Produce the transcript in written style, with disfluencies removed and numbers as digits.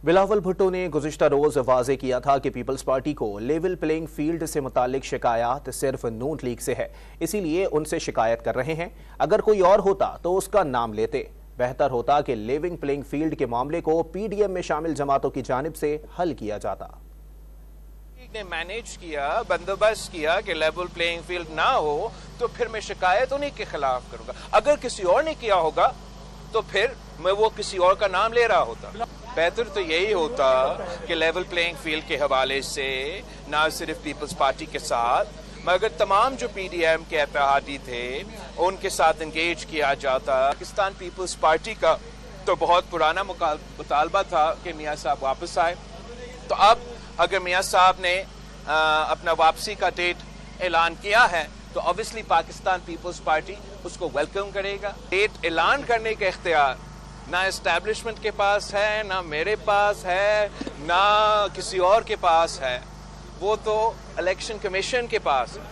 بلاول بھٹو نے گزشتہ روز واضح کیا تھا کہ پیپلز پارٹی کو لیول پلینگ فیلڈ سے متعلق شکایات صرف نون لیگ سے ہے، اسی لیے ان سے شکایت کر رہے ہیں۔ اگر کوئی اور ہوتا تو اس کا نام لیتے۔ بہتر ہوتا کہ لیونگ پلینگ فیلڈ کے معاملے کو پی ڈی ایم میں شامل جماعتوں کی جانب سے حل کیا جاتا۔ نے مینیج کیا، بندوبست کیا کہ لیول پلینگ فیلڈ نہ ہو تو پھر میں شکایت انہی کے خلاف کروں گا۔ اگر کسی اور نے کیا ہوگا تو پھر میں وہ کسی اور کا نام لے رہا ہوتا۔ بہتر تو یہی ہوتا کہ لیول پلینگ فیلڈ کے حوالے سے نہ صرف پیپلز پارٹی کے ساتھ مگر تمام جو پی ڈی ایم کے اتحادی تھے ان کے ساتھ انگیج کیا جاتا۔ پاکستان پیپلز پارٹی کا تو بہت پرانا مطالبہ تھا کہ میاں صاحب واپس آئے، تو اب اگر میاں صاحب نے اپنا واپسی کا ڈیٹ اعلان کیا ہے تو obviously پاکستان پیپلز پارٹی اس کو ویلکم کرے گا۔ ڈیٹ اعلان کرنے کا اختیار نہ اسٹیبلشمنٹ کے پاس ہے، نہ میرے پاس ہے، نہ کسی اور کے پاس ہے، وہ تو الیکشن کمیشن کے پاس ہے۔